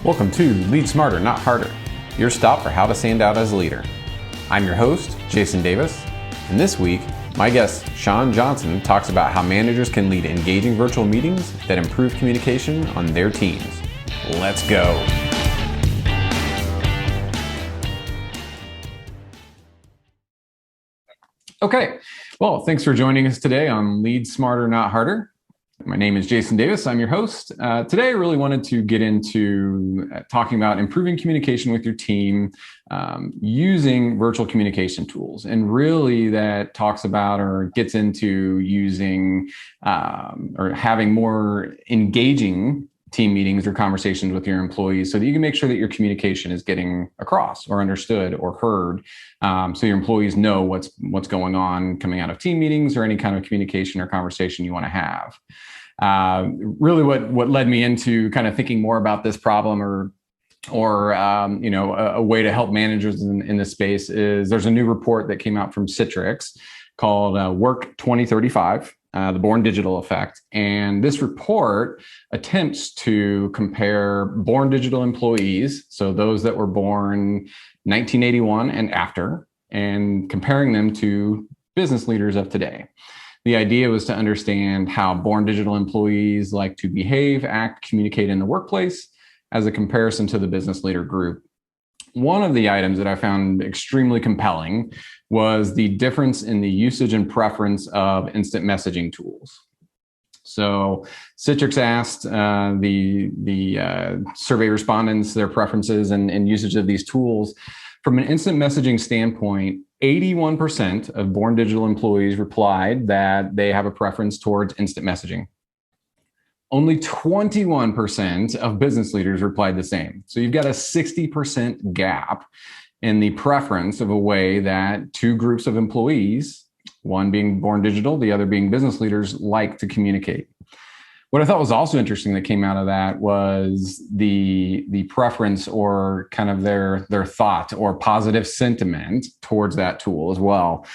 Welcome to Lead Smarter, Not Harder, your stop for how to stand out as a leader. I'm your host, Jason Davis, and this week, my guest, Sean Johnson, talks about how managers can lead engaging virtual meetings that improve communication on their teams. Let's go. Okay, well, thanks for joining us today on Lead Smarter, Not Harder. My name is Jason Davis. I'm your host. Today, I really wanted to get into talking about improving communication with your team using virtual communication tools. And really that talks about or gets into using or having more engaging team meetings or conversations with your employees so that you can make sure that your communication is getting across or understood or heard, so your employees know what's going on coming out of team meetings or any kind of communication or conversation you want to have. Really what led me into kind of thinking more about this problem or a way to help managers in this space is there's a new report that came out from Citrix called Work 2035. The Born Digital Effect. And this report attempts to compare born digital employees, so those that were born 1981 and after, and comparing them to business leaders of today. The idea was to understand how born digital employees like to behave, act, communicate in the workplace as a comparison to the business leader group. One of the items that I found extremely compelling was the difference in the usage and preference of instant messaging tools. So Citrix asked the survey respondents their preferences and usage of these tools. From an instant messaging standpoint, 81% of born digital employees replied that they have a preference towards instant messaging. Only 21% of business leaders replied the same. So you've got a 60% gap in the preference of a way that two groups of employees, one being born digital, the other being business leaders, like to communicate. What I thought was also interesting that came out of that was the preference or kind of their thought or positive sentiment towards that tool as well.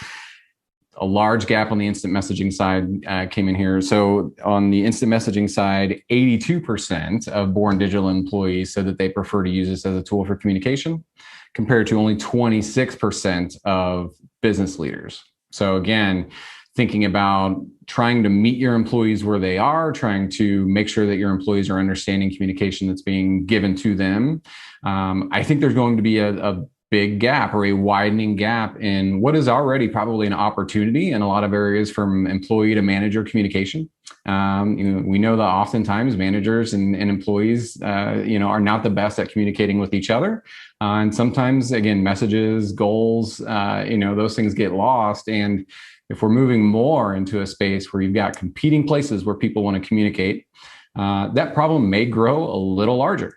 A large gap on the instant messaging side came in here. So on the instant messaging side, 82% of born digital employees said that they prefer to use this as a tool for communication, compared to only 26% of business leaders. So again, thinking about trying to meet your employees where they are, trying to make sure that your employees are understanding communication that's being given to them. I think there's going to be a big gap or a widening gap in what is already probably an opportunity in a lot of areas from employee to manager communication. We know that oftentimes managers and employees, are not the best at communicating with each other. And sometimes, again, messages, goals, those things get lost. And if we're moving more into a space where you've got competing places where people want to communicate, that problem may grow a little larger.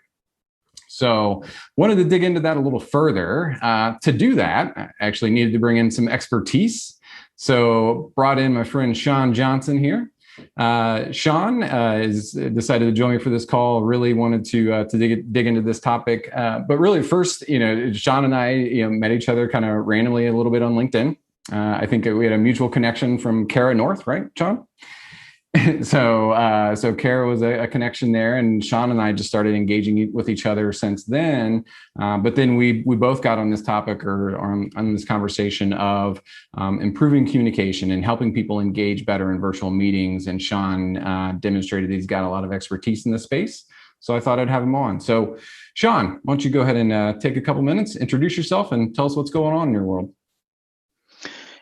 So wanted to dig into that a little further. To do that, I actually needed to bring in some expertise. So brought in my friend Sean Johnson here. Sean has decided to join me for this call. Really wanted to dig into this topic. But really first, Sean and I met each other kind of randomly a little bit on LinkedIn. I think we had a mutual connection from Kara North, right, Sean? So Kara was a connection there, and Sean and I just started engaging with each other since then. But then we both got on this topic or on this conversation of improving communication and helping people engage better in virtual meetings. And Sean demonstrated he's got a lot of expertise in this space. So I thought I'd have him on. So Sean, why don't you go ahead and take a couple minutes, introduce yourself, and tell us what's going on in your world.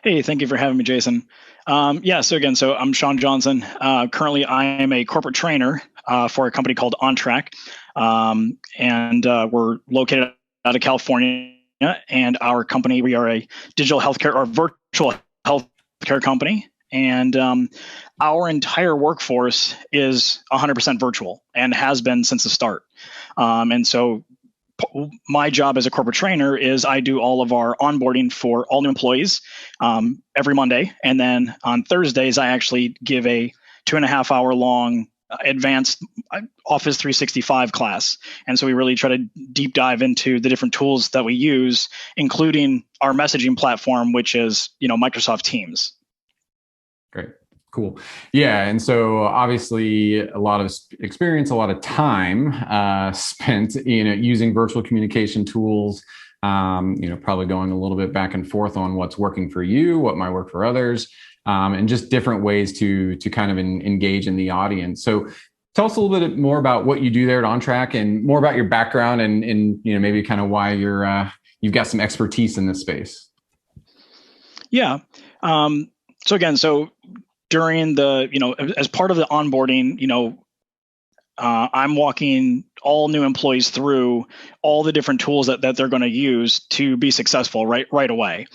Hey, thank you for having me, Jason. So I'm Sean Johnson. Currently, I am a corporate trainer for a company called OnTrack, and we're located out of California. And our company, we are a digital healthcare or virtual healthcare company, and our entire workforce is 100% virtual and has been since the start. And so my job as a corporate trainer is I do all of our onboarding for all new employees every Monday. And then on Thursdays, I actually give a 2.5 hour long advanced Office 365 class. And so we really try to deep dive into the different tools that we use, including our messaging platform, which is, Microsoft Teams. Great. Cool. Yeah. And so obviously a lot of experience, a lot of time spent, using virtual communication tools, probably going a little bit back and forth on what's working for you, what might work for others, and just different ways to kind of engage in the audience. So tell us a little bit more about what you do there at OnTrack and more about your background and maybe kind of why you've got some expertise in this space. Yeah. So during as part of the onboarding, I'm walking all new employees through all the different tools that they're going to use to be successful right away.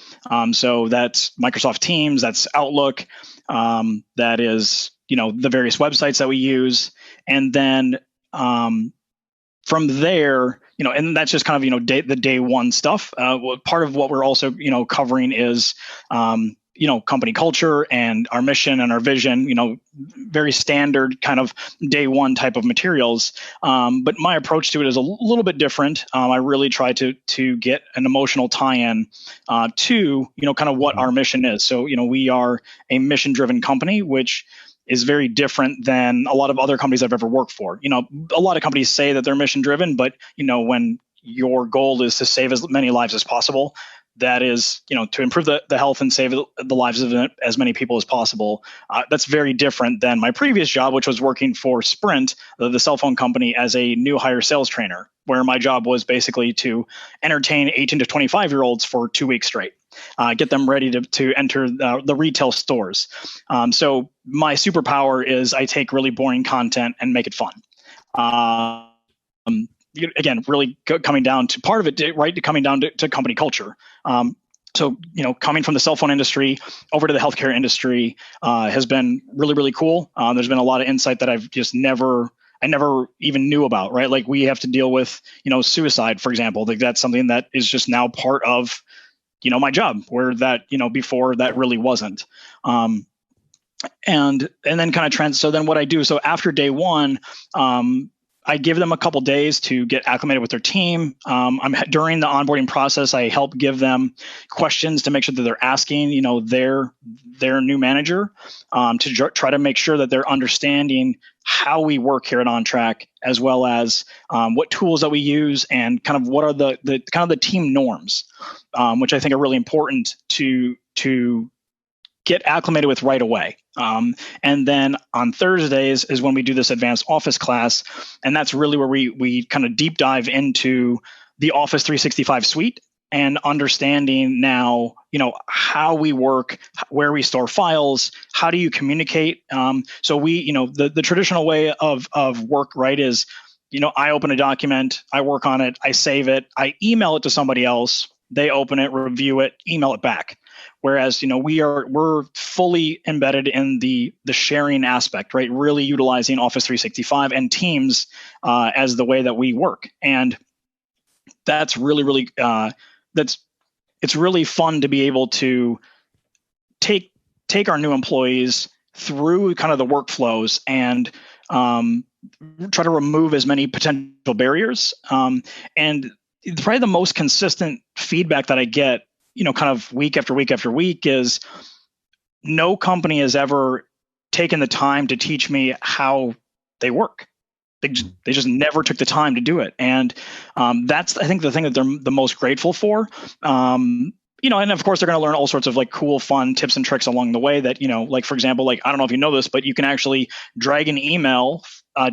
So that's Microsoft Teams, that's Outlook, that is, the various websites that we use. And then from there, and that's just kind of, the day one stuff. Part of what we're also, covering is, company culture and our mission and our vision, very standard kind of day one type of materials. But my approach to it is a little bit different. I really try to get an emotional tie-in to, kind of what our mission is. So, we are a mission-driven company, which is very different than a lot of other companies I've ever worked for. A lot of companies say that they're mission-driven, but, when your goal is to save as many lives as possible, that is, to improve the health and save the lives of as many people as possible. That's very different than my previous job, which was working for Sprint, the cell phone company, as a new hire sales trainer, where my job was basically to entertain 18 to 25-year-olds for 2 weeks straight, get them ready to enter the retail stores. So my superpower is I take really boring content and make it fun. Again, really coming down to part of it, right? Coming down to company culture. So, coming from the cell phone industry over to the healthcare industry has been really, really cool. There's been a lot of insight that I've just I never even knew about, right? Like we have to deal with, suicide, for example. Like that's something that is just now part of, my job, where that, before that really wasn't. And then kind of trends. So then what I do, so after day one, I give them a couple days to get acclimated with their team. During the onboarding process, I help give them questions to make sure that they're asking, their new manager, to try to make sure that they're understanding how we work here at OnTrack, as well as what tools that we use and kind of what are the kind of the team norms, which I think are really important to get acclimated with right away. And then on Thursdays is when we do this advanced Office class. And that's really where we kind of deep dive into the Office 365 suite and understanding now, how we work, where we store files, how do you communicate? So we, the traditional way of work, right, is, I open a document, I work on it, I save it, I email it to somebody else, they open it, review it, email it back. Whereas, we're fully embedded in the sharing aspect, right? Really utilizing Office 365 and Teams as the way that we work. And that's really, really, it's really fun to be able to take our new employees through kind of the workflows and try to remove as many potential barriers. And probably the most consistent feedback that I get, kind of week after week after week, is no company has ever taken the time to teach me how they work. They just never took the time to do it. And that's, I think, the thing that they're the most grateful for. And of course, they're going to learn all sorts of like cool, fun tips and tricks along the way that, like, for example, like, I don't know if you know this, but you can actually drag an email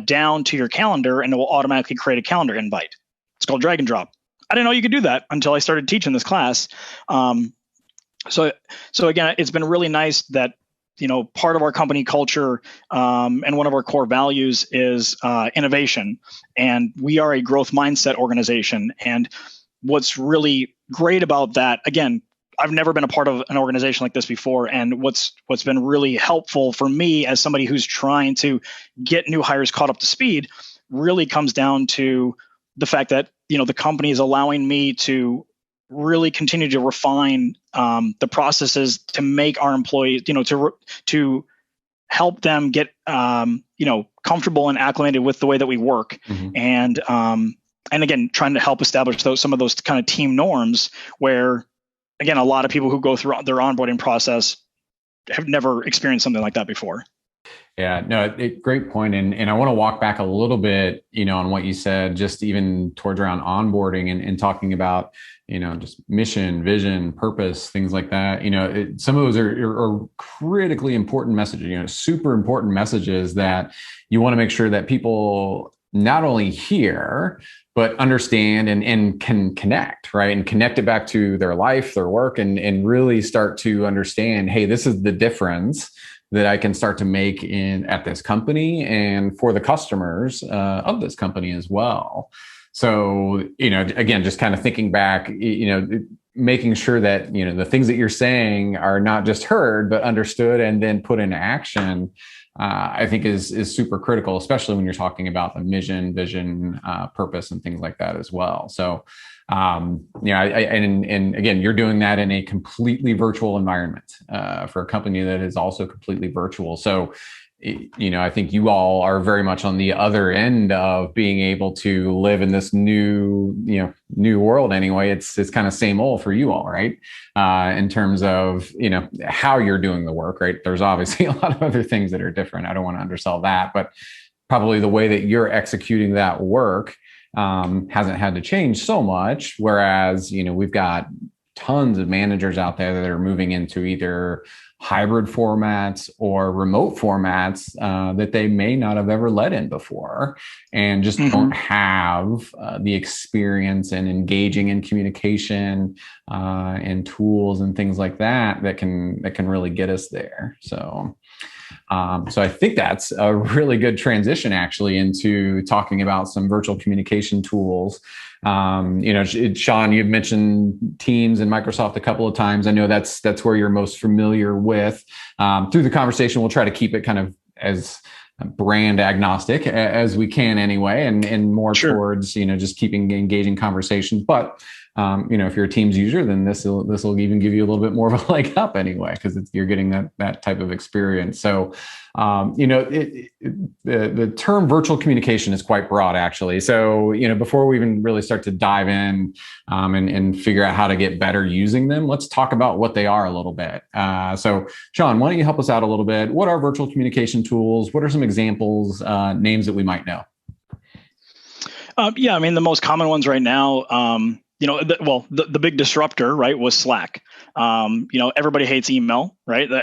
down to your calendar and it will automatically create a calendar invite. It's called drag and drop. I didn't know you could do that until I started teaching this class. So again, it's been really nice that, part of our company culture and one of our core values is innovation. And we are a growth mindset organization. And what's really great about that, again, I've never been a part of an organization like this before. And what's been really helpful for me as somebody who's trying to get new hires caught up to speed really comes down to the fact that, the company is allowing me to really continue to refine the processes to make our employees, to help them get, comfortable and acclimated with the way that we work. Mm-hmm. And again, trying to help establish some of those kind of team norms where, again, a lot of people who go through their onboarding process have never experienced something like that before. Yeah, no, great point. And I want to walk back a little bit, on what you said, just even towards around onboarding and talking about, just mission, vision, purpose, things like that. Some of those are critically important messages, super important messages that you want to make sure that people not only hear, but understand and can connect, right? And connect it back to their life, their work, and really start to understand, hey, this is the difference that I can start to make at this company and for the customers of this company as well. So, again, just kind of thinking back, making sure that, the things that you're saying are not just heard, but understood and then put into action, I think is super critical, especially when you're talking about the mission, vision, purpose, and things like that as well. So, and again, you're doing that in a completely virtual environment for a company that is also completely virtual. So, I think you all are very much on the other end of being able to live in this new world. Anyway, it's kind of same old for you all, right? In terms of, how you're doing the work, right? There's obviously a lot of other things that are different. I don't want to undersell that, but probably the way that you're executing that work hasn't had to change so much. Whereas, we've got tons of managers out there that are moving into either hybrid formats or remote formats that they may not have ever led in before, and just don't have the experience in engaging in communication and tools and things like that can really get us there. So I think that's a really good transition actually into talking about some virtual communication tools. Sean, you've mentioned Teams and Microsoft a couple of times. I know that's where you're most familiar with. Through the conversation, we'll try to keep it kind of as brand agnostic as we can anyway, and more towards, just keeping engaging conversations. But if you're a Teams user, then this will even give you a little bit more of a leg up anyway, because you're getting that type of experience. So, the term virtual communication is quite broad, actually. So, before we even really start to dive in and figure out how to get better using them, let's talk about what they are a little bit. So, Sean, why don't you help us out a little bit? What are virtual communication tools? What are some examples, names that we might know? The most common ones right now. The big disruptor, right, was Slack. Everybody hates email, right? The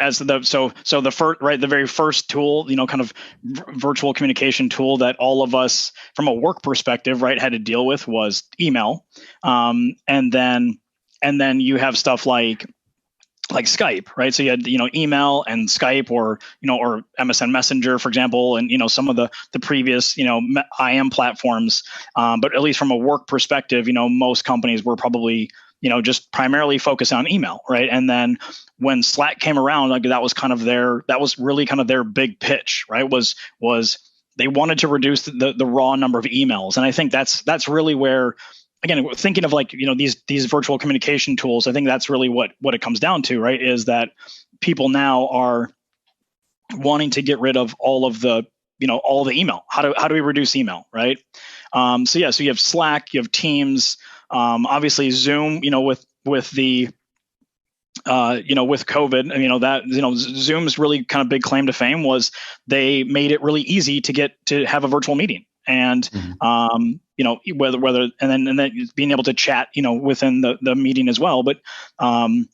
very first tool, kind of virtual communication tool that all of us from a work perspective, right, had to deal with was email. And then you have stuff like Skype, right? So you had, email and Skype or MSN Messenger, for example, and, some of the previous, IM platforms. But at least from a work perspective, most companies were probably, just primarily focused on email, right? And then when Slack came around, that was really kind of their big pitch, right? Was they wanted to reduce the raw number of emails. And I think that's really where, again, thinking of these virtual communication tools, I think that's really what it comes down to, right? Is that people now are wanting to get rid of all of the email. How do we reduce email, right? So you have Slack, you have Teams, obviously Zoom, with the with COVID, Zoom's really kind of big claim to fame was they made it really easy to have a virtual meeting. And whether and then being able to chat, within the meeting as well. But so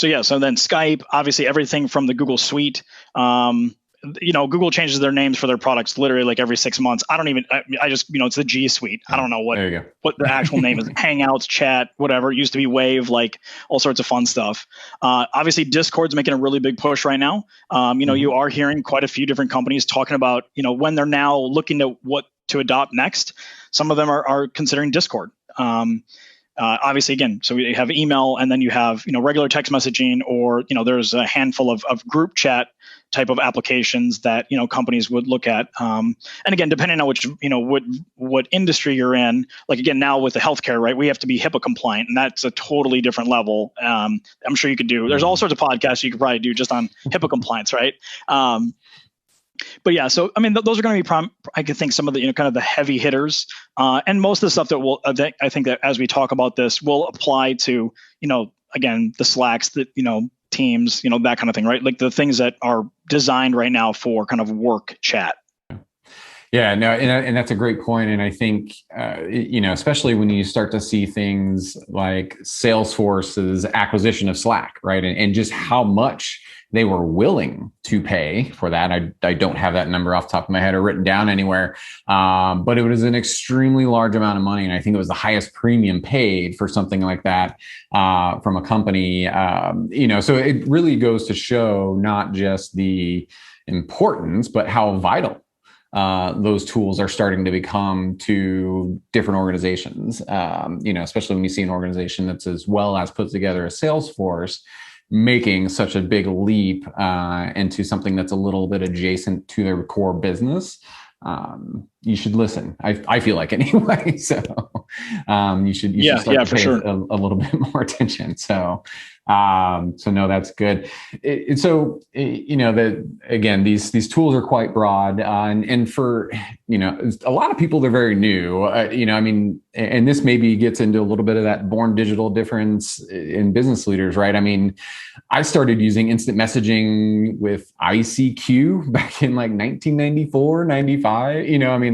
then Skype, obviously everything from the Google Suite. Google changes their names for their products literally like every 6 months. I just it's the G Suite. I don't know what the actual name is. Hangouts, chat, whatever. It used to be Wave, like all sorts of fun stuff. Obviously Discord's making a really big push right now. You are hearing quite a few different companies talking about, when they're now looking to what to adopt next. Some of them are considering Discord. Obviously, again, so we have email, and then you have regular text messaging, or there's a handful of group chat type of applications that companies would look at. And again, depending on which what industry you're in, like again now with the healthcare, right, we have to be HIPAA compliant, and that's a totally different level. I'm sure you could do. There's all sorts of podcasts you could probably do just on HIPAA compliance, right? But yeah, so those are going to be I could think some of the kind of the heavy hitters, and most of the stuff that I think that as we talk about this will apply to again the Slacks, that Teams, that kind of thing, right? Like the things that are designed right now for kind of work chat. Yeah, no, and that's a great point. And I think, especially when you start to see things like Salesforce's acquisition of Slack, right? And just how much they were willing to pay for that. I don't have that number off the top of my head or written down anywhere. But it was an extremely large amount of money. And I think it was the highest premium paid for something like that from a company. So it really goes to show not just the importance, but how vital those tools are starting to become to different organizations, especially when you see an organization that's as well as put together as Salesforce making such a big leap into something that's a little bit adjacent to their core business. You should listen. I feel like anyway. So you should start to pay a little bit more attention. So no, that's good. That again, these tools are quite broad, and for a lot of people, they're very new. And this maybe gets into a little bit of that born digital difference in business leaders, right? I mean, I started using instant messaging with ICQ back in like 1994, 95.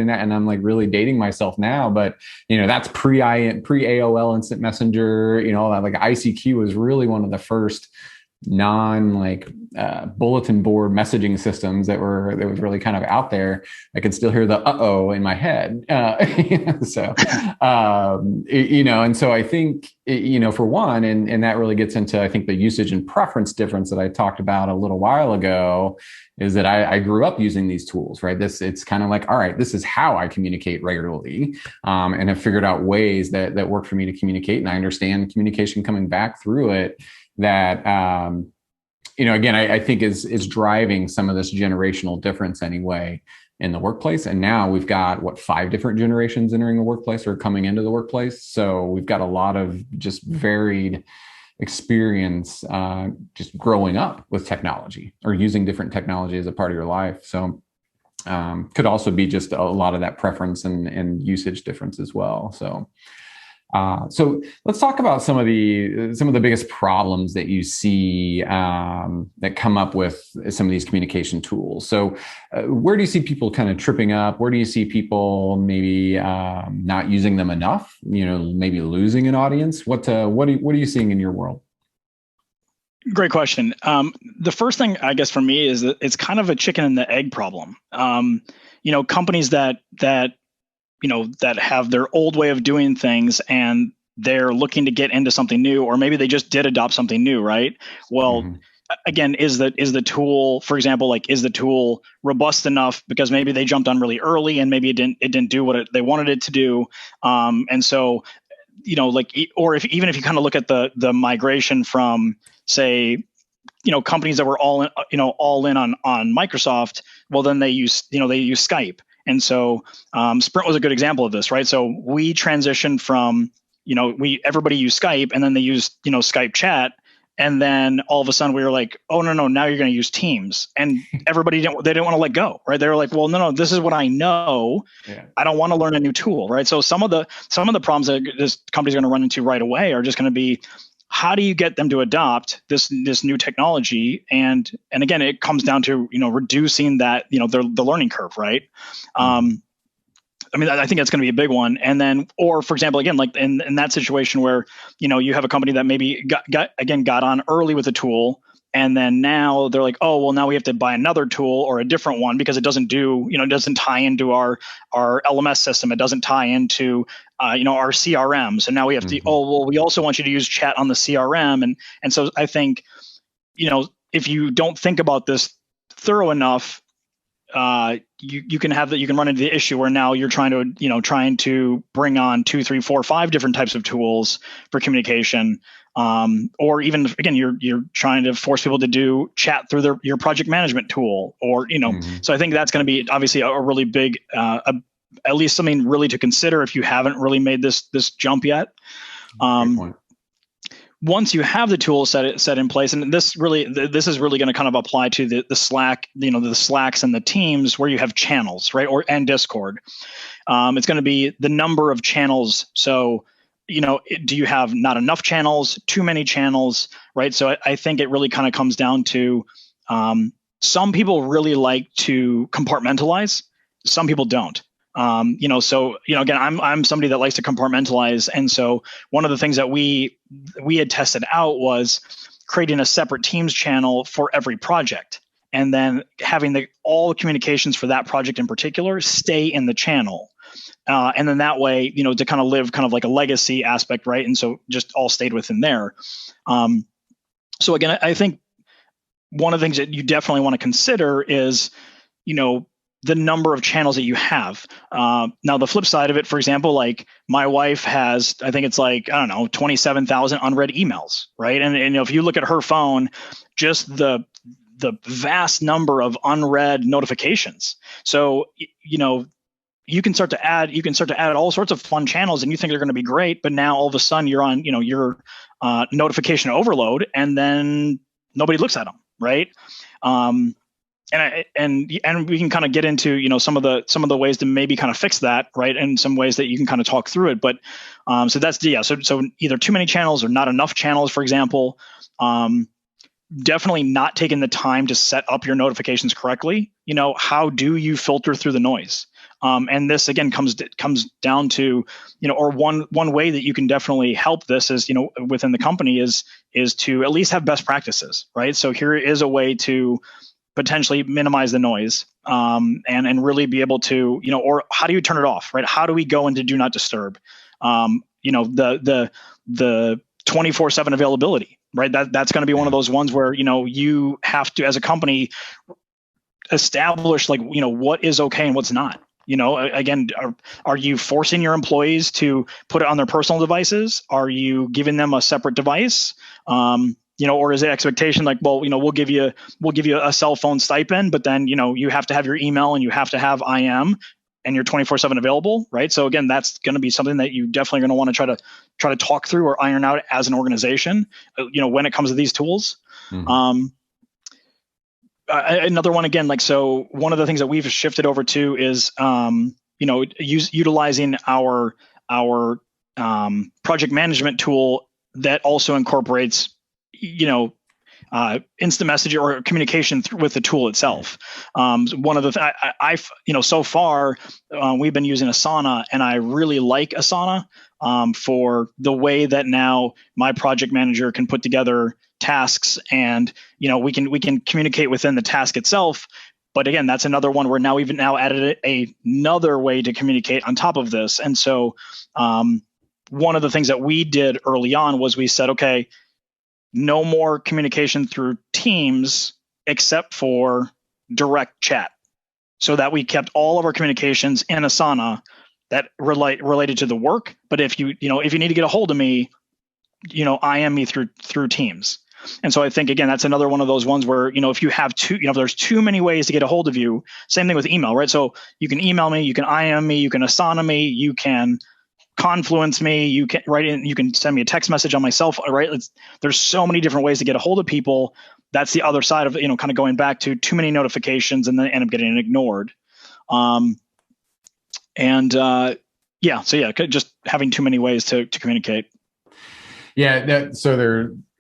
And I'm like really dating myself now, but that's pre AOL instant messenger. Like ICQ was really one of the first bulletin board messaging systems that was really kind of out there. I can still hear the uh-oh in my head. And so I think, for one, and that really gets into, I think, the usage and preference difference that I talked about a little while ago, is that I grew up using these tools, right? It's kind of like, all right, this is how I communicate regularly, and have figured out ways that work for me to communicate. And I understand communication coming back through it that, again, I think is driving some of this generational difference anyway in the workplace. And now we've got 5 different generations entering the workplace or coming into the workplace. So we've got a lot of just varied experience just growing up with technology or using different technology as a part of your life. So could also be just a lot of that preference and usage difference as well. So let's talk about some of the biggest problems that you see that come up with some of these communication tools. So where do you see people kind of tripping up? Where do you see people maybe not using them enough? Maybe losing an audience. What are you seeing in your world? Great question. The first thing, I guess, for me is that it's kind of a chicken and the egg problem. Companies that have their old way of doing things and they're looking to get into something new, or maybe they just did adopt something new, right? Well, again, is the tool, for example, is the tool robust enough because maybe they jumped on really early and maybe it didn't do what they wanted it to do, and so or even if you kind of look at the migration from, say, companies that were all in on Microsoft, well, then they use Skype. And so Sprint was a good example of this, right? So we transitioned from, everybody used Skype, and then they used, Skype chat. And then all of a sudden we were like, oh, no, now you're going to use Teams. And everybody didn't want to let go, right? They were like, well, no, this is what I know. Yeah. I don't want to learn a new tool, right? So some of the problems that this company's going to run into right away are just going to be, how do you get them to adopt this new technology? And again, it comes down to reducing that the learning curve, right? I think that's going to be a big one. And then, or for example, again, like in that situation where you have a company that maybe got on early with a tool, and then now they're like, oh, well, now we have to buy another tool or a different one because it doesn't doesn't tie into our LMS system. It doesn't tie into our CRM. So now we have to, we also want you to use chat on the CRM. And so I think, if you don't think about this thorough enough, you can run into the issue where now you're trying to bring on 2, 3, 4, 5 different types of tools for communication. Or even, again, you're trying to force people to do chat through your project management tool, or, so I think that's going to be obviously a really big, at least something really to consider if you haven't really made this jump yet. Once you have the tool set in place, and this is really going to kind of apply to the Slack, the Slacks and the Teams where you have channels, right? And Discord. It's going to be the number of channels. So do you have not enough channels, too many channels, right? So I think it really kind of comes down to some people really like to compartmentalize, some people don't. Again, I'm somebody that likes to compartmentalize, and so one of the things that we had tested out was creating a separate Teams channel for every project, and then having all communications for that project in particular stay in the channel. And then that way, to kind of live kind of like a legacy aspect, right? And so just all stayed within there. So again, I think one of the things that you definitely want to consider is, the number of channels that you have. Now, the flip side of it, for example, like my wife has, I think it's like, 27,000 unread emails, right? And if you look at her phone, just the vast number of unread notifications. So, you can start to add all sorts of fun channels, and you think they're going to be great, but now all of a sudden you're on, your notification overload, and then nobody looks at them, right? And we can kind of get into some of the ways to maybe kind of fix that, right? And some ways that you can kind of talk through it. But so that's so either too many channels or not enough channels, for example. Definitely not taking the time to set up your notifications correctly. How do you filter through the noise? And this again comes down to, or one way that you can definitely help this is, within the company is to at least have best practices, right? So here is a way to potentially minimize the noise, and really be able to, or how do you turn it off, right? How do we go into do not disturb? The 24/7 availability, right? That's going to be one of those ones where, you have to, as a company, establish what is okay and what's not. Again, are you forcing your employees to put it on their personal devices? Are you giving them a separate device? Or is the expectation like, well, we'll give you a cell phone stipend, but then, you have to have your email and you have to have IM and you're 24/7 available, right? So again, that's going to be something that you definitely going to want to try to talk through or iron out as an organization, when it comes to these tools. Mm-hmm. Another one, again, so one of the things that we've shifted over to is, utilizing our project management tool that also incorporates, instant messaging or communication with the tool itself. One of the so far we've been using Asana, and I really like Asana for the way that now my project manager can put together tasks, and we can communicate within the task itself. But again, that's another one where now we've added another way to communicate on top of this. And so one of the things that we did early on was we said, okay, no more communication through Teams except for direct chat, so that we kept all of our communications in Asana that related to the work. But if you need to get a hold of me, IM me through Teams. And so I think, again, that's another one of those ones where, if you have if there's too many ways to get a hold of you, same thing with email, right? So you can email me, you can IM me, you can Asana me, you can Confluence me, you can write in, you can send me a text message on my cell phone, right? There's so many different ways to get a hold of people. That's the other side of, kind of going back to too many notifications and then end up getting ignored. Just having too many ways to communicate. Yeah. So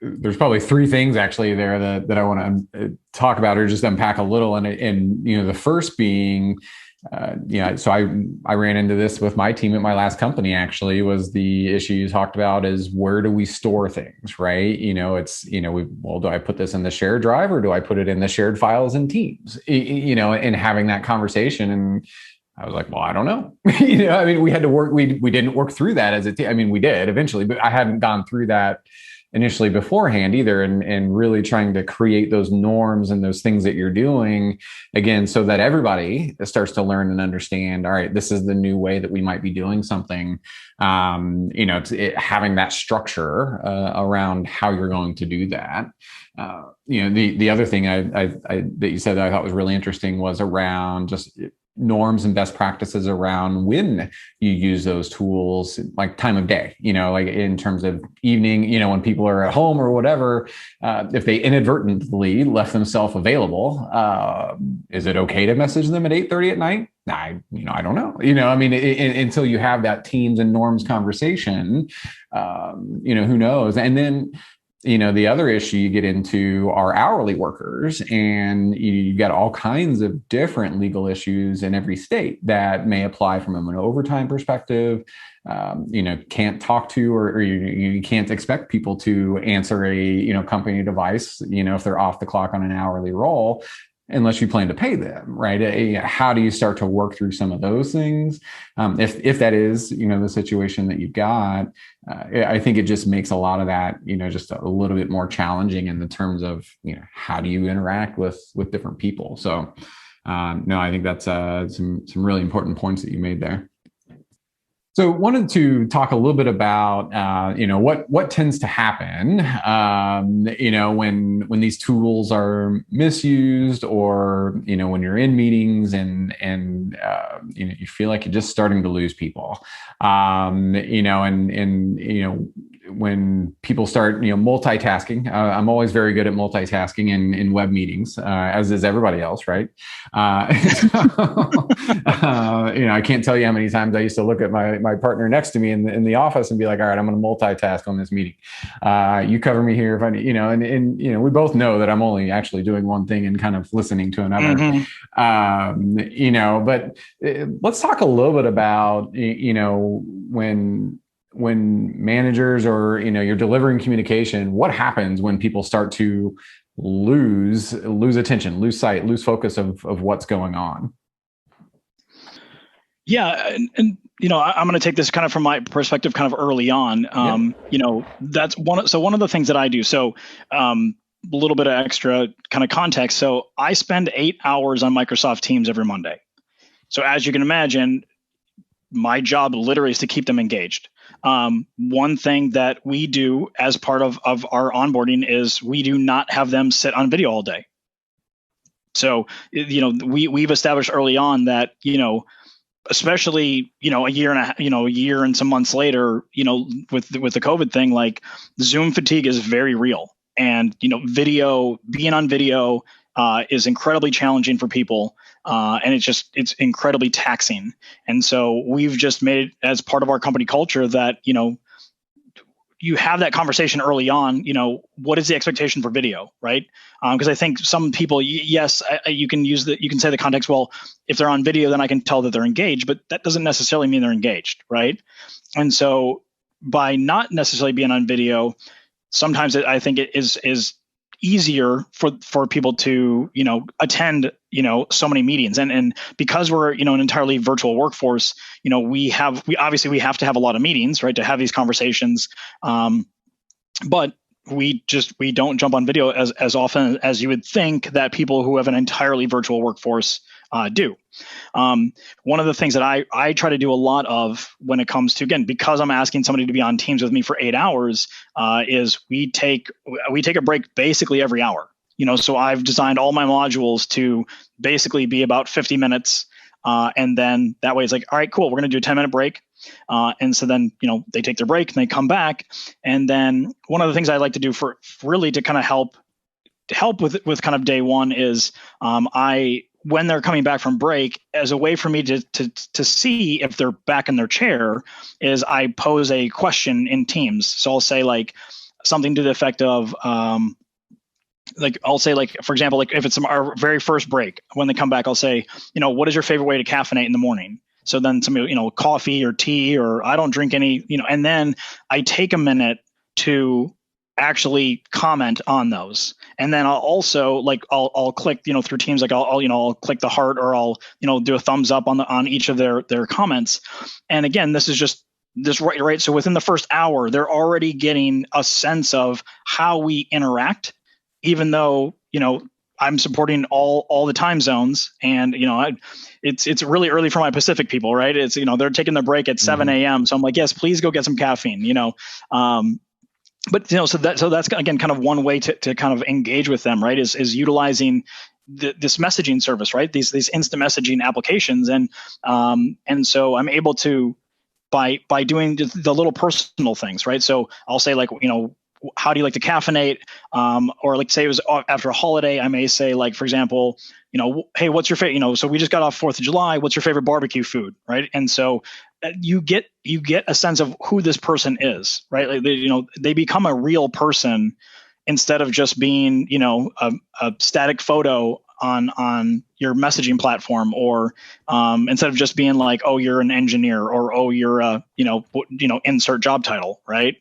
there's probably three things actually there that I want to talk about or just unpack a little. And the first being, so I ran into this with my team at my last company, actually, was the issue you talked about is where do we store things, right? Do I put this in the shared drive or do I put it in the shared files in Teams, and having that conversation. And I was like, well, I don't know. We had to work, we didn't work through that as a team. We did eventually, but I hadn't gone through that initially beforehand either, and really trying to create those norms and those things that you're doing again, so that everybody starts to learn and understand, all right, this is the new way that we might be doing something. Having that structure around how you're going to do that. The other thing I that you said that I thought was really interesting was around just norms and best practices around when you use those tools, like time of day, like in terms of evening, when people are at home or whatever, if they inadvertently left themselves available, is it okay to message them at 8:30 at night? I don't know. Until you have that teams and norms conversation, who knows? And then, the other issue you get into are hourly workers, and you've got all kinds of different legal issues in every state that may apply from an overtime perspective. Can't talk to, or you can't expect people to answer a, company device, if they're off the clock on an hourly roll, unless you plan to pay them, right? How do you start to work through some of those things? If that is, the situation that you've got, I think it just makes a lot of that, just a little bit more challenging in the terms of, how do you interact with different people? So, no, I think that's some really important points that you made there. So wanted to talk a little bit about, what tends to happen, when these tools are misused, or, when you're in meetings and you feel like you're just starting to lose people, when people start, multitasking. I'm always very good at multitasking in web meetings, as is everybody else, right? I can't tell you how many times I used to look at my partner next to me in the office and be like, all right, I'm going to multitask on this meeting. You cover me here if I need, and we both know that I'm only actually doing one thing and kind of listening to another. Mm-hmm. But let's talk a little bit about, when managers or, you're delivering communication, what happens when people start to lose attention, lose sight, lose focus of what's going on? Yeah. And I'm going to take this kind of from my perspective, kind of early on. That's one of the things that I do. So, a little bit of extra kind of context. So I spend 8 hours on Microsoft Teams every Monday. So as you can imagine, my job literally is to keep them engaged. One thing that we do as part of our onboarding is we do not have them sit on video all day. So, we've established early on that, especially, a year and some months later, with the COVID thing, like Zoom fatigue is very real. And, being on video is incredibly challenging for people. And it's incredibly taxing. And so we've just made it as part of our company culture that, you have that conversation early on, what is the expectation for video, right? Because I think some people, yes, you can say the context, well, if they're on video, then I can tell that they're engaged, but that doesn't necessarily mean they're engaged, right? And so by not necessarily being on video, sometimes I think it is easier for people to, attend, so many meetings. And because we're, an entirely virtual workforce, we obviously have to have a lot of meetings, right, to have these conversations. But we don't jump on video as often as you would think that people who have an entirely virtual workforce do. One of the things that I try to do a lot of when it comes to, again, because I'm asking somebody to be on Teams with me for 8 hours, is we take a break basically every hour. So I've designed all my modules to basically be about 50 minutes. And then that way it's like, all right, cool, we're going to do a 10-minute break. And so then, they take their break and they come back. And then one of the things I like to do for really to kind of help with kind of day one is when they're coming back from break, as a way for me to see if they're back in their chair, is I pose a question in Teams. So I'll say like something to the effect of, I'll say, for example, if it's our very first break, when they come back, I'll say, what is your favorite way to caffeinate in the morning? So then somebody, coffee or tea, or I don't drink any, and then I take a minute to actually comment on those. And then I'll also I'll click, through Teams, I'll click the heart, or I'll, do a thumbs up on each of their comments. And again, this is just this right. So within the first hour, they're already getting a sense of how we interact, even though, I'm supporting all the time zones, and it's really early for my Pacific people, right? It's they're taking their break at 7 a.m. So I'm like, yes, please go get some caffeine, But so that's again kind of one way to kind of engage with them, right? Is utilizing this messaging service, right? These instant messaging applications, and so I'm able to by doing the little personal things, right? So I'll say like, how do you like to caffeinate? Or like say it was after a holiday, I may say like, for example, hey, what's your favorite? So we just got off 4th of July. What's your favorite barbecue food, right? And so you get a sense of who this person is, right? Like they become a real person instead of just being a static photo on your messaging platform, or instead of just being like, oh, you're an engineer, or oh, you're a insert job title, right?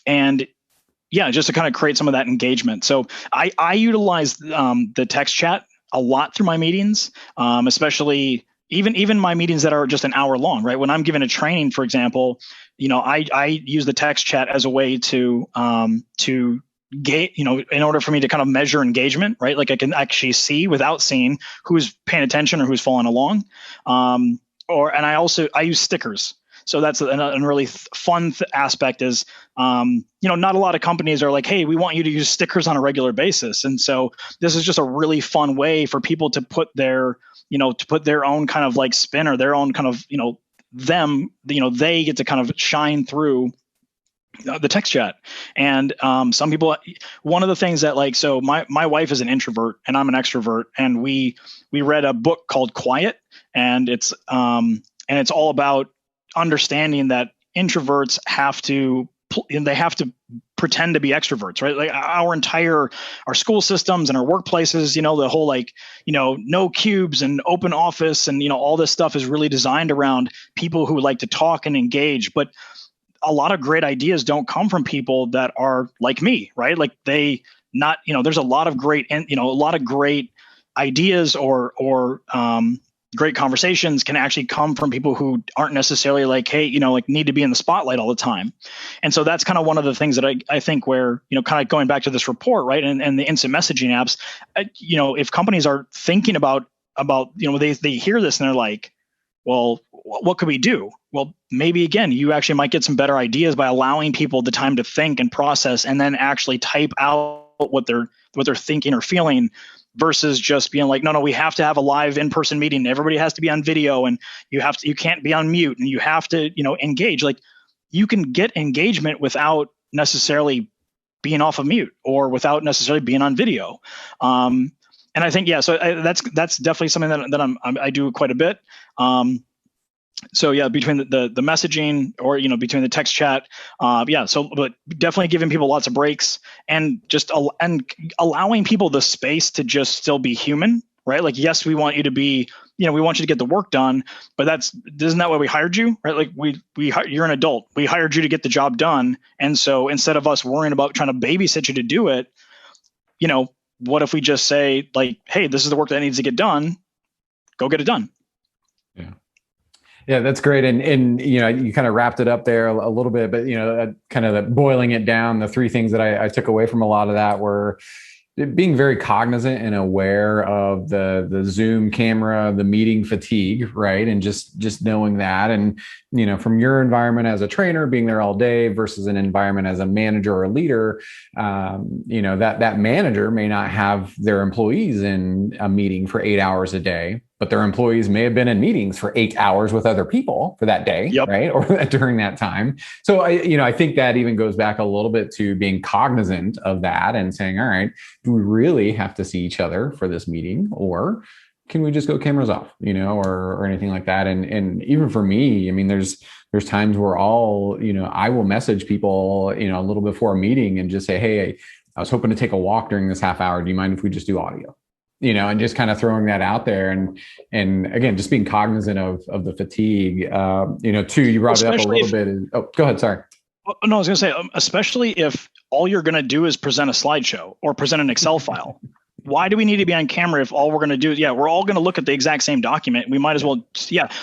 And yeah, just to kind of create some of that engagement. So I utilize the text chat a lot through my meetings, especially even my meetings that are just an hour long, right? When I'm giving a training, for example, I use the text chat as a way to gauge, in order for me to kind of measure engagement, right? Like I can actually see without seeing who's paying attention or who's following along. And I use stickers. So that's a really fun aspect is, not a lot of companies are like, hey, we want you to use stickers on a regular basis. And so this is just a really fun way for people to put their own kind of like spin, or their own kind of, they get to kind of shine through the text chat. And some people, one of the things that like, so my wife is an introvert and I'm an extrovert, and we read a book called Quiet, and it's all about understanding that introverts have to pretend to be extroverts, right? Like our school systems and our workplaces, the whole like, no cubes and open office and, all this stuff is really designed around people who like to talk and engage. But a lot of great ideas don't come from people that are like me, right? Like there's a lot of great, ideas or great conversations can actually come from people who aren't necessarily like, hey, like need to be in the spotlight all the time. And so that's kind of one of the things that I think where, kind of going back to this report, right. And the instant messaging apps, if companies are thinking about, they hear this and they're like, well, what could we do? Well, maybe again, you actually might get some better ideas by allowing people the time to think and process, and then actually type out what they're thinking or feeling, versus just being like, no, we have to have a live in-person meeting. Everybody has to be on video, and you can't be on mute, and you have to, engage. Like you can get engagement without necessarily being off of mute, or without necessarily being on video. And I think, yeah, so that's definitely something that I do quite a bit. So yeah, between the messaging, or between the text chat, but definitely giving people lots of breaks, and just allowing people the space to just still be human, right? Like, yes, we want you to be, we want you to get the work done, but isn't that why we hired you, right? Like you're an adult, we hired you to get the job done, and so instead of us worrying about trying to babysit you to do it, what if we just say like, hey, this is the work that needs to get done, go get it done. Yeah. Yeah, that's great. And you kind of wrapped it up there a little bit, but, kind of boiling it down, the three things that I took away from a lot of that were being very cognizant and aware of the Zoom camera, the meeting fatigue, right? And just knowing that. And, from your environment as a trainer, being there all day versus an environment as a manager or a leader, that manager may not have their employees in a meeting for 8 hours a day, but their employees may have been in meetings for 8 hours with other people for that day, yep. Right? Or during that time. So I think that even goes back a little bit to being cognizant of that and saying, all right, do we really have to see each other for this meeting, or can we just go cameras off, or anything like that? And even for me, I mean, there's times where I will message people, a little before a meeting and just say, hey, I was hoping to take a walk during this half hour. Do you mind if we just do audio? And just kind of throwing that out there, and again, just being cognizant of the fatigue. Too, you brought it up a little bit. Oh, go ahead. Sorry. No, I was going to say, especially if all you're going to do is present a slideshow or present an Excel file. Why do we need to be on camera if all we're going to do is, we're all going to look at the exact same document. We might as well,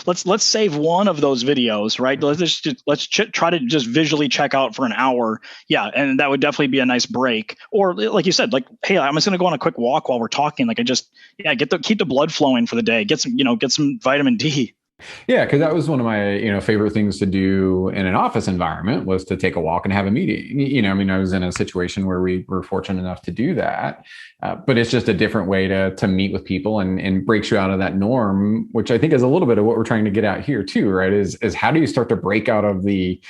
let's save one of those videos, right? Let's try to just visually check out for an hour. Yeah. And that would definitely be a nice break. Or like you said, like, hey, I'm just going to go on a quick walk while we're talking. Like keep the blood flowing for the day, get some vitamin D. Yeah, because that was one of my, favorite things to do in an office environment was to take a walk and have a meeting. I mean, I was in a situation where we were fortunate enough to do that, but it's just a different way to meet with people and breaks you out of that norm, which I think is a little bit of what we're trying to get out here too, right? Is how do you start to break out of the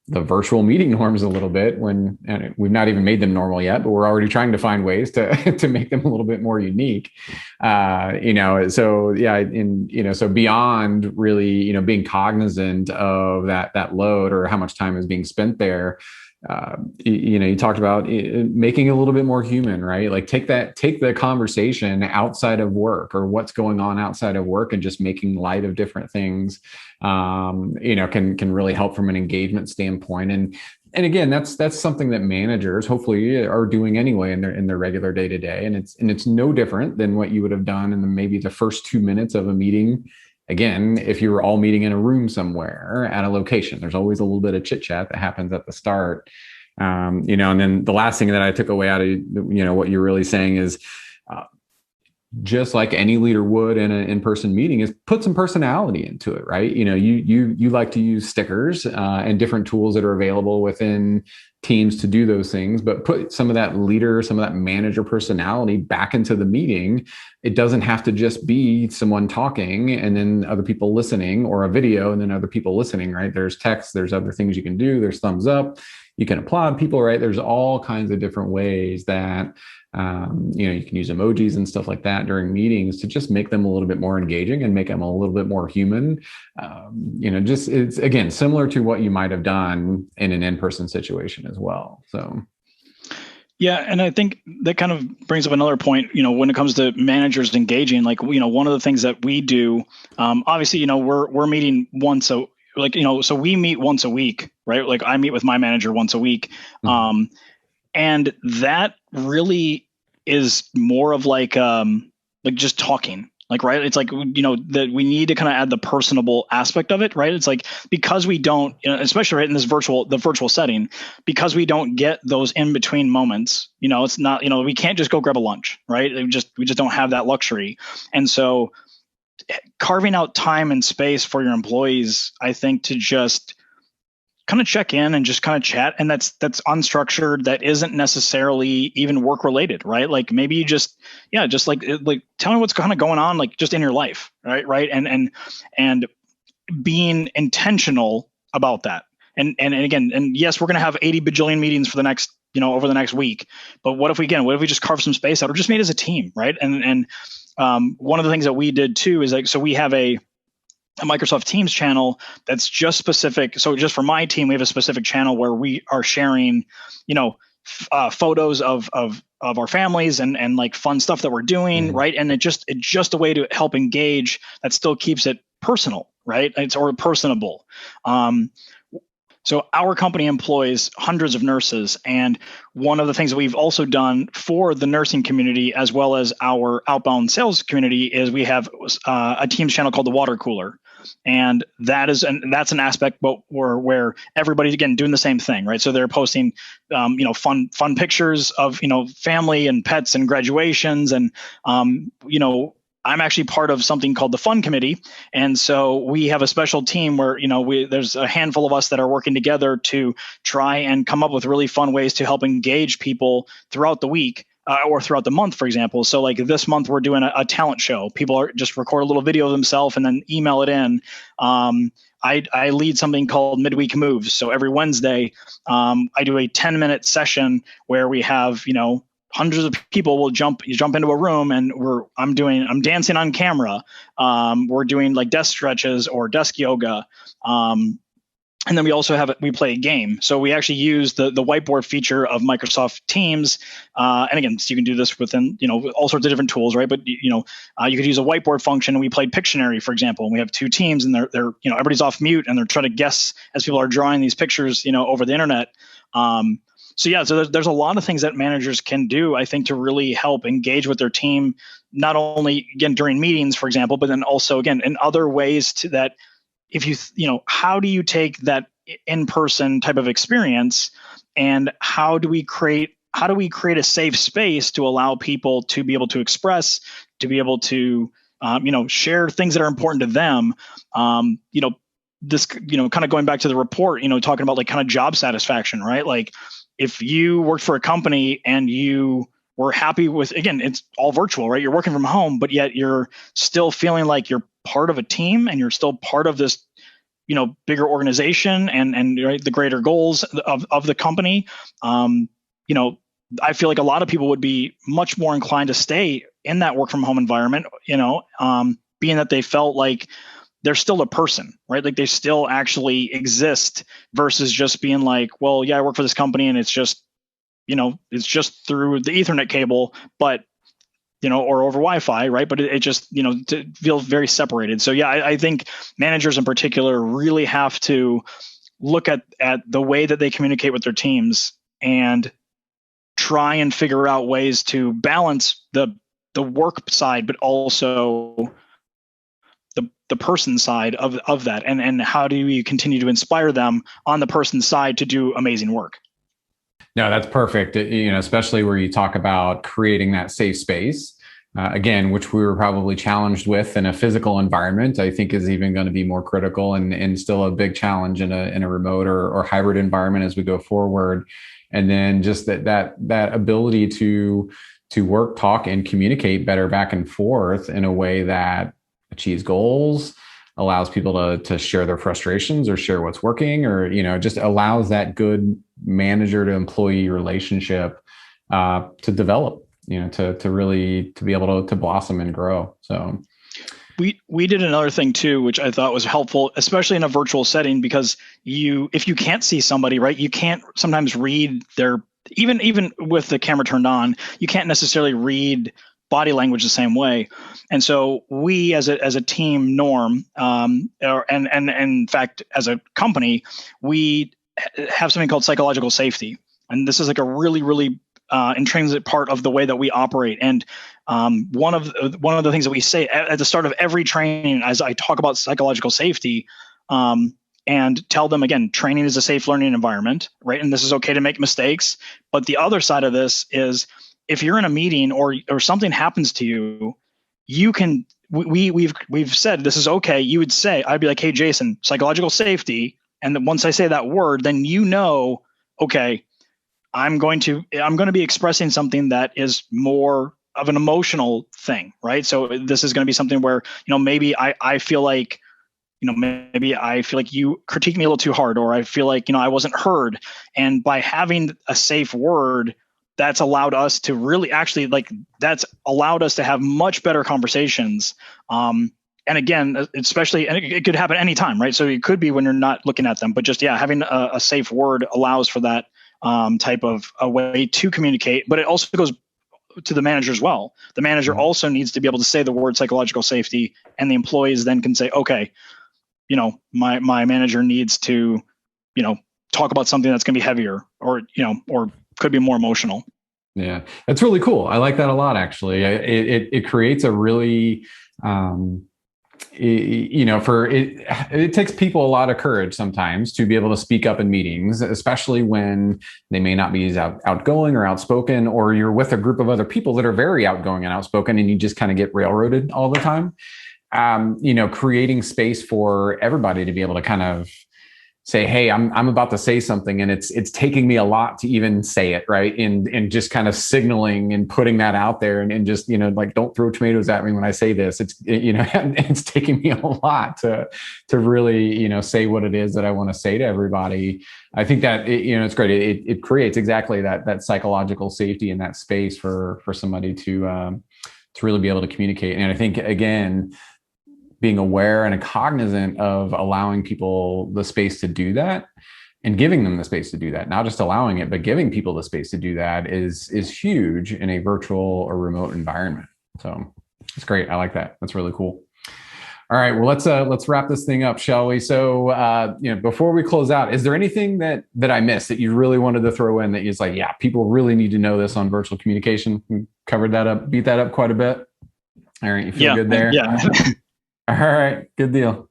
virtual meeting norms a little bit when and we've not even made them normal yet, but we're already trying to find ways to to make them a little bit more unique. So yeah, so beyond really, being cognizant of that load or how much time is being spent there, you talked about making it a little bit more human, right? Like take the conversation outside of work or what's going on outside of work and just making light of different things, can really help from an engagement standpoint. And again, that's something that managers hopefully are doing anyway in their regular day to day. And it's no different than what you would have done in maybe the first 2 minutes of a meeting. Again, if you were all meeting in a room somewhere at a location, there's always a little bit of chit chat that happens at the start. And then the last thing that I took away out of, what you're really saying is, just like any leader would in an in-person meeting, is put some personality into it, right? You like to use stickers and different tools that are available within Teams to do those things, but put some of that leader, some of that manager personality back into the meeting. It doesn't have to just be someone talking and then other people listening, or a video and then other people listening, right? There's text, there's other things you can do, there's thumbs up, you can applaud people, right? There's all kinds of different ways that you can use emojis and stuff like that during meetings to just make them a little bit more engaging and make them a little bit more human. Just it's again similar to what you might have done in an in-person situation as well. So. Yeah, and I think that kind of brings up another point. When it comes to managers engaging, like one of the things that we do, obviously, we're meeting once, so so we meet once a week, right? Like I meet with my manager once a week, and that really is more of like just talking. Like, right. It's like, that we need to kind of add the personable aspect of it. Right. It's like, because we don't, especially right in the virtual setting, because we don't get those in between moments, it's not, we can't just go grab a lunch. Right. We just don't have that luxury. And so carving out time and space for your employees, I think, to just kind of check in and just kind of chat, and that's unstructured, that isn't necessarily even work related, right? Like maybe you just tell me what's kind of going on, like just in your life, right, and being intentional about that. And again, and yes, we're going to have 80 bajillion meetings for the next over the next week, but what if we just carve some space out or just meet as a team, right? And one of the things that we did too is so we have a Microsoft Teams channel that's just specific. So just for my team, we have a specific channel where we are sharing, photos of our families and like fun stuff that we're doing, right? And it's just a way to help engage that still keeps it personal, right? Or personable. So our company employs hundreds of nurses, and one of the things that we've also done for the nursing community as well as our outbound sales community is we have a Teams channel called the Water Cooler, and that's an aspect where everybody's again doing the same thing, right? So they're posting, fun pictures of family and pets and graduations, and I'm actually part of something called the Fun Committee. And so we have a special team where, there's a handful of us that are working together to try and come up with really fun ways to help engage people throughout the week or throughout the month, for example. So like this month, we're doing a talent show. People are just record a little video of themselves and then email it in. I lead something called Midweek Moves. So every Wednesday, I do a 10-minute session where we have, hundreds of people will jump into a room, and I'm dancing on camera. We're doing like desk stretches or desk yoga. And then we also we play a game. So we actually use the whiteboard feature of Microsoft Teams. And again, so you can do this within, all sorts of different tools, right? But, you could use a whiteboard function, and we played Pictionary, for example, and we have two teams, and they're everybody's off mute, and they're trying to guess as people are drawing these pictures, over the internet. So there's a lot of things that managers can do, I think, to really help engage with their team, not only again during meetings, for example, but then also again in other ways that if how do you take that in-person type of experience, and how do we create a safe space to allow people to be able to express, to be able to share things that are important to them. This, kind of going back to the report, talking about like kind of job satisfaction, right? Like if you worked for a company and you were happy with, again, it's all virtual, right? You're working from home, but yet you're still feeling like you're part of a team and you're still part of this, bigger organization and right, the greater goals of the company. I feel like a lot of people would be much more inclined to stay in that work from home environment, being that they felt like they're still a person, right? Like they still actually exist versus just being like, well, yeah, I work for this company and it's just through the Ethernet cable, but or over Wi-Fi, right? But it just, feels very separated. So yeah, I think managers in particular really have to look at the way that they communicate with their teams and try and figure out ways to balance the work side, but also the person side of that. And how do you continue to inspire them on the person side to do amazing work? No, that's perfect. Especially where you talk about creating that safe space. Again, which we were probably challenged with in a physical environment, I think is even going to be more critical and still a big challenge in a remote or hybrid environment as we go forward. And then just that ability to work, talk, and communicate better back and forth in a way that achieves goals, allows people to share their frustrations or share what's working, or just allows that good manager to employee relationship to develop, to really be able to blossom and grow. So we did another thing too, which I thought was helpful, especially in a virtual setting, because if you can't see somebody, right, you can't sometimes read their, even with the camera turned on, you can't necessarily read body language the same way. And so we as a team norm, and in fact, as a company, we have something called psychological safety. And this is like a really, really intrinsic part of the way that we operate. And one of the things that we say at the start of every training, as I talk about psychological safety, and tell them, again, training is a safe learning environment, right? And this is okay to make mistakes. But the other side of this is, if you're in a meeting or something happens to you, you can, we've said this is okay. You would say, I'd be like, hey, Jason, psychological safety. And then once I say that word, then okay, I'm going to be expressing something that is more of an emotional thing, right? So this is going to be something where, maybe I feel like, maybe I feel like you critique me a little too hard, or I feel like, I wasn't heard. And by having a safe word, that's allowed us to really that's allowed us to have much better conversations. And again, especially, and it could happen anytime, right? So it could be when you're not looking at them, but just, having a safe word allows for that type of a way to communicate. But it also goes to the manager as well. The manager also needs to be able to say the word psychological safety, and the employees then can say, okay, my manager needs to, talk about something that's going to be heavier, or could be more emotional. Yeah, that's really cool. I like that a lot, actually. It creates a really, it takes people a lot of courage sometimes to be able to speak up in meetings, especially when they may not be as outgoing or outspoken, or you're with a group of other people that are very outgoing and outspoken, and you just kind of get railroaded all the time. Creating space for everybody to be able to kind of say, hey, I'm about to say something, and it's taking me a lot to even say it, right? And just kind of signaling and putting that out there, and just, like, don't throw tomatoes at me when I say this. It's, it's taking me a lot to really, say what it is that I want to say to everybody. I think that, it's great. It creates exactly that psychological safety in that space for somebody to really be able to communicate. And I think, again, being aware and cognizant of allowing people the space to do that, and giving them the space to do that, not just allowing it, but giving people the space to do that is huge in a virtual or remote environment. So it's great. I like that. That's really cool. All right, well, let's wrap this thing up, shall we? So, before we close out, is there anything that I missed that you really wanted to throw in that you're like, yeah, people really need to know this on virtual communication? We covered that up, beat that up quite a bit. All right, you feel good there? Yeah. All right. Good deal.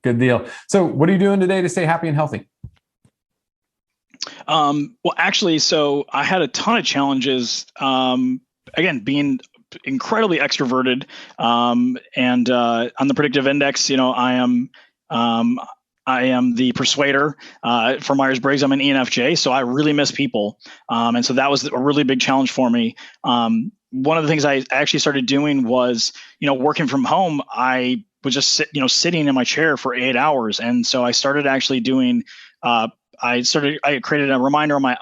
So what are you doing today to stay happy and healthy? Well, actually, so I had a ton of challenges. Again, being incredibly extroverted. And on the predictive index, I am the persuader for Myers-Briggs. I'm an ENFJ, so I really miss people. And so that was a really big challenge for me. One of the things I actually started doing was, working from home. I was just sitting in my chair for 8 hours. And so I started actually doing, I created a reminder on my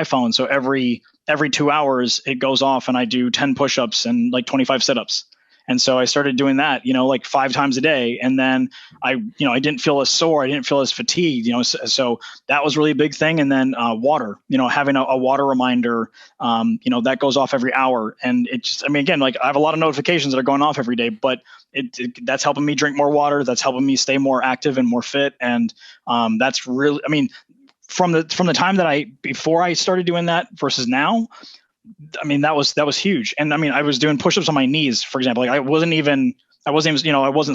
iPhone. So every 2 hours it goes off and I do 10 push-ups and like 25 sit-ups. And so I started doing that, like 5 times a day. And then I didn't feel as sore. I didn't feel as fatigued, so that was really a big thing. And then water, having a water reminder, that goes off every hour. And it just, again, like I have a lot of notifications that are going off every day, but that's helping me drink more water. That's helping me stay more active and more fit. And that's really, from the time before I started doing that versus now, that was huge. And I was doing push-ups on my knees, for example. Like I wasn't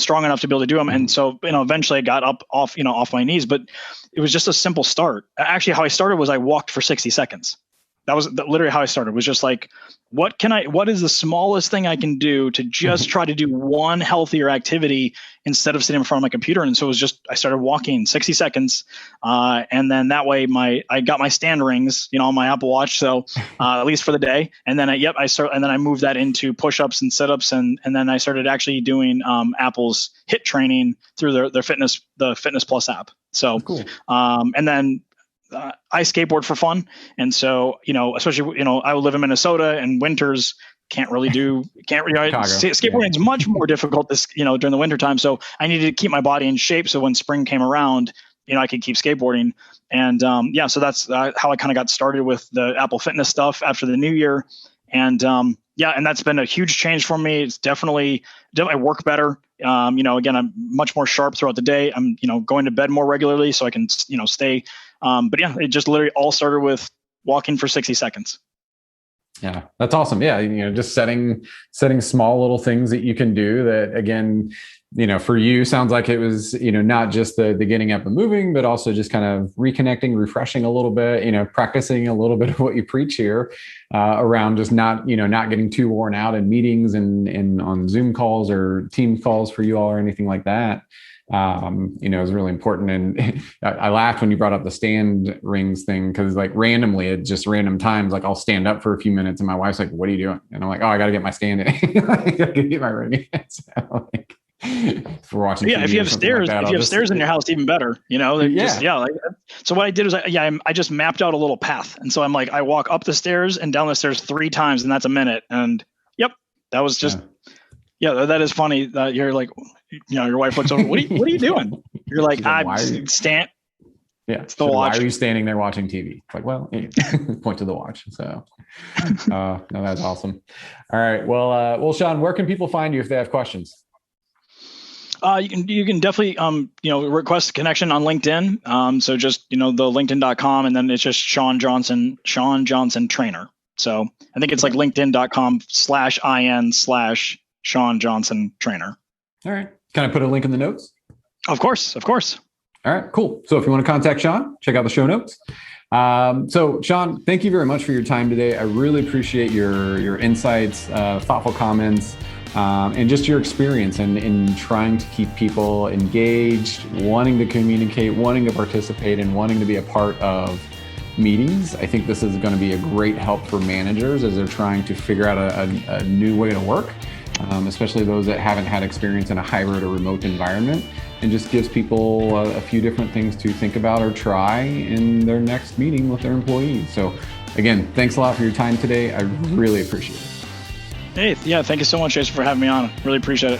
strong enough to be able to do them. And so, eventually I got off my knees, but it was just a simple start. Actually, how I started was I walked for 60 seconds. That was literally how I started, was just like, what is the smallest thing I can do to just try to do one healthier activity instead of sitting in front of my computer? And so it was just, I started walking 60 seconds. And then that way I got my stand rings, on my Apple Watch. So, at least for the day. And then I moved that into push-ups and sit-ups. And then I started actually doing, Apple's HIIT training through the Fitness Plus app. So, cool. And then, I skateboard for fun. And so, especially, I live in Minnesota and winters skateboarding is much more difficult during the winter time. So I needed to keep my body in shape. So when spring came around, I could keep skateboarding. And, so that's how I kind of got started with the Apple Fitness stuff after the new year. And, and that's been a huge change for me. It's definitely work better. Again, I'm much more sharp throughout the day. I'm, going to bed more regularly so I can, stay. But yeah, it just literally all started with walking for 60 seconds. Yeah, that's awesome. Yeah, just setting small little things that you can do that, again, for you sounds like it was, not just the getting up and moving, but also just kind of reconnecting, refreshing a little bit, practicing a little bit of what you preach here around just not getting too worn out in meetings and on Zoom calls or team calls for you all or anything like that. Is really important. And I laughed when you brought up the stand rings thing, because like randomly at just random times, like I'll stand up for a few minutes and my wife's like, "What are you doing?" And I'm like, "Oh, I got to get my stand in." I got to get my ring in. So, like, if we're watching TV if you have stairs, like stairs in your house, even better. So what I did was I just mapped out a little path. And so I'm like, I walk up the stairs and down the stairs 3 times, and that's a minute. And yep, that was just, that is funny that you're like, your wife looks over, what are you doing? You're like, I'm stand. Yeah. It's the watch. Why are you standing there watching TV? It's like, well, point to the watch. So, no, that's awesome. All right. Well, Sean, where can people find you if they have questions? You can definitely, request a connection on LinkedIn. So just, the linkedin.com, and then it's just Sean Johnson trainer. So I think it's like linkedin.com/in/Sean Johnson trainer. All right. Can I put a link in the notes? Of course. All right, cool. So if you want to contact Sean, check out the show notes. So Sean, thank you very much for your time today. I really appreciate your insights, thoughtful comments, and just your experience in trying to keep people engaged, wanting to communicate, wanting to participate, and wanting to be a part of meetings. I think this is going to be a great help for managers as they're trying to figure out a new way to work, especially those that haven't had experience in a hybrid or remote environment, and just gives people a few different things to think about or try in their next meeting with their employees. So again, thanks a lot for your time today. I really appreciate it. Hey, yeah, thank you so much, Jason, for having me on. Really appreciate it.